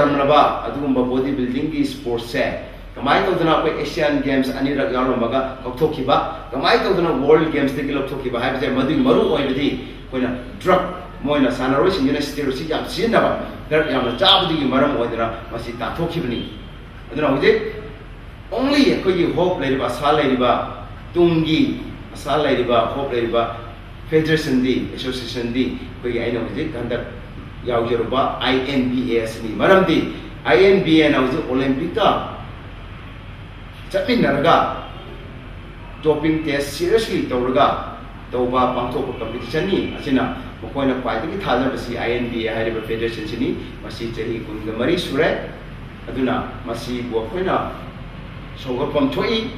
body building sports Kamai to the Asian Games and Yaramaga, Oktokiba, Kamai to the World Games, the Kilotokiba, have their Madu Maru when a drug, Moina Sanaris, and University of Sinaba, there are job the Maram Odra, Masita Tokibni. I don't know, with only a could hope Ladiba, Saladiba, Tungi, Saladiba, Hope Ladiba, Federation D, Association D, where I know it, and that Yaoyoba, INBA Maram D, INBA and Olympia. Naraga doping test seriously Toraga, Toba Pangto competition ni, Asina, Mokoina Pai, Thaza, INBA, High Federation Sini, Masi Jeri Kungamari Sure, Aduna, Masi Buakwena, Soga from Toy,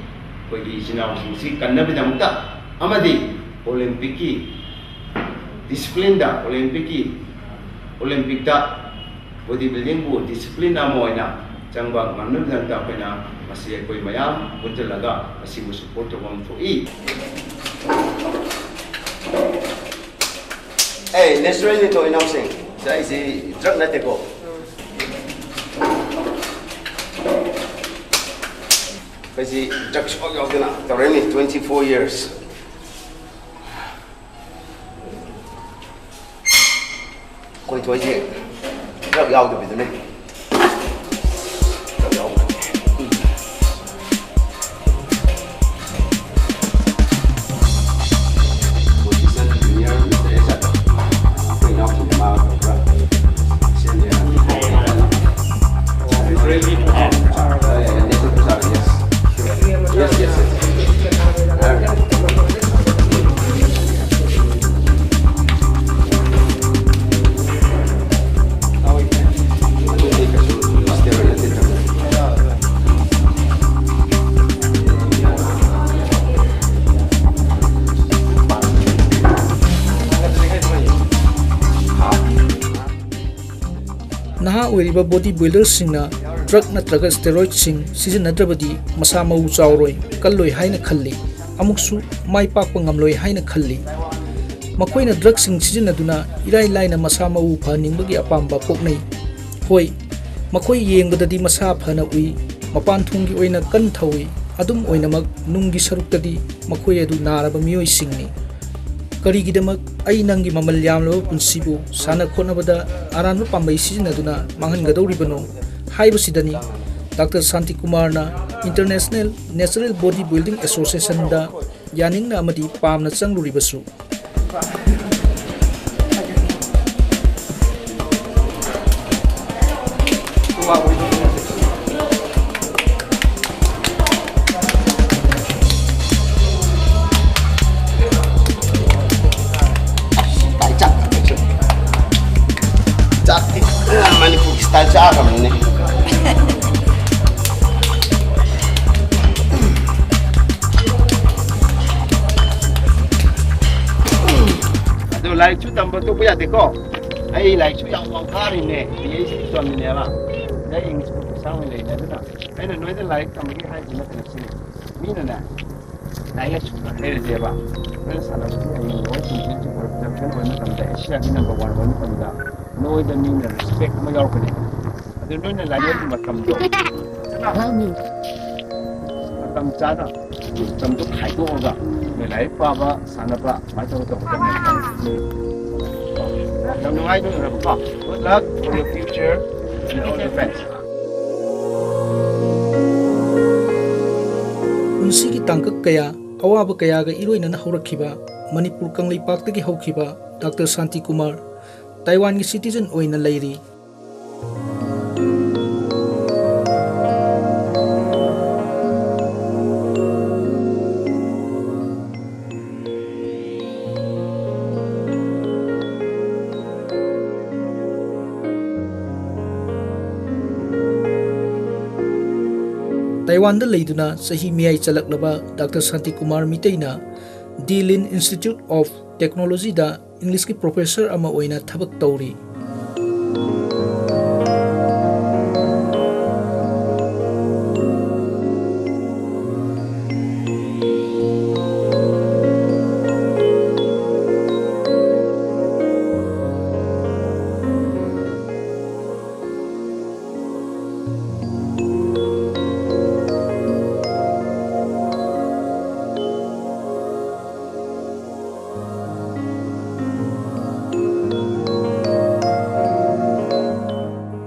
Pogina, Kanabinamuta, Amadi, Olympiki, Discipline da, Olympiki, Olympicta, bodybuilding, discipline Amoina, Jamba, Mandan Tapena. Masih koi mayam punjul laga masih support to one for eat. Hey, let's ready to announcing. Saya si drug na teko. Kasi drug shop yaw na. Already 24 years. Koi tuai je drug yaw tu betul ni. Bodybuilders singna drug natraga steroid sing season nadrabadi masa mau chawroi kalloi haina khalli amuksu mai pakpa ngamloi haina khalli makoina drug sing season aduna irai laina masa mau phaningbagi apamba poknai hoi makoi yengbadadi masa phana ui mapan thungi oina kan thawi adum oinamak nunggi saruktadi makoi adu naraba mioi singni Karigidamak ay nangi mamalyamlo punsibu sana khonabada aranba pambai sizinaduna manghangadoribano haibasidani Dr. Shantikumar na International Natural Bodybuilding Association da yaningna amadi pamna changluribasu Style kami ni. Aduh, like tu tambah tu punya teko. Ay, like tu yang mau kari ni. Dia isi tuan ni apa? Dia English pun sama ni. Ada tak? Ay, na noida like kami ni hai guna kena sini. Mina na. Naya cuma hari dia apa? Kalau salah tu ay mau cincin tu production mana kami dah Asia ni number 1 mana kami dah. Noida mina respect kami orang ni. Aduh, noida lagi tu macam tu. Macam cara, macam tu hai tu orang. Melai apa sana apa macam tu macam ni. Yang nuai tu apa? Good luck for your future and all the best. Unsigi tangkak kaya awaba kaya ga iroina na horakhiba Manipur Kangleipak tagi hokhiba Dr. Shantikumar Taiwan gi citizen oina leiri Taiwan da leiduna sahi miyai chalaklaba Dr. Shantikumar Meetei na Dilin Institute of Technology da English ki professor ama oina thabak tauri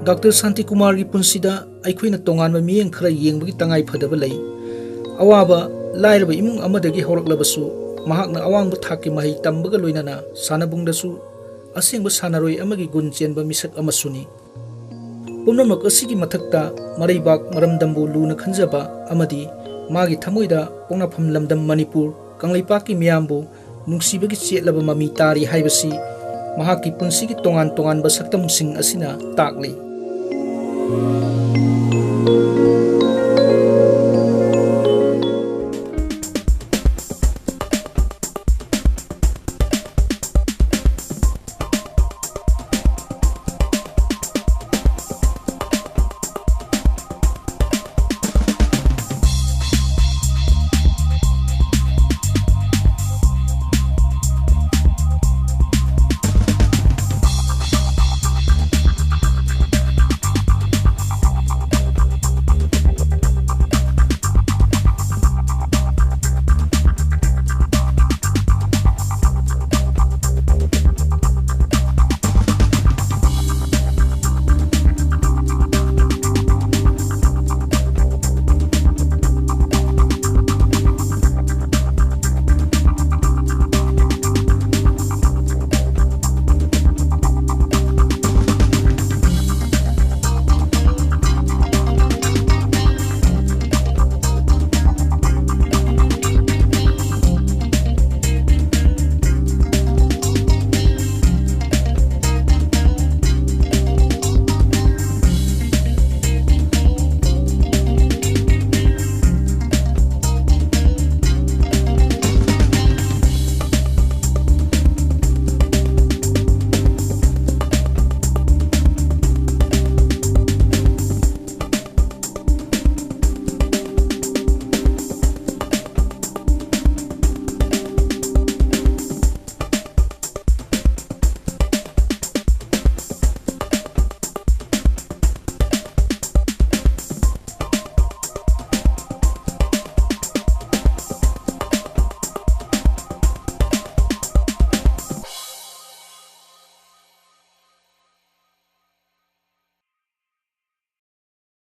Dr. Shantikumar ki punsida aikhoina tonganba miyeng khara yengbagi tangai phadaba lei. Awaba lairaba imung amadagi horaklabasu mahakna awangba thakki mahi tambaga loinana sanabungdasu asengba sanaroi amagi gun chenba misak amasuni. Pumnamak asigi mathakta maraibak maramdambu luna khanjaba amadi magi thamoida pongnafam lamdam Manipur Kangleipak ki miyambu nungsibagi chetlaba mami tari haibasi mahakki punsigi tongan ba saktamsing asina takli.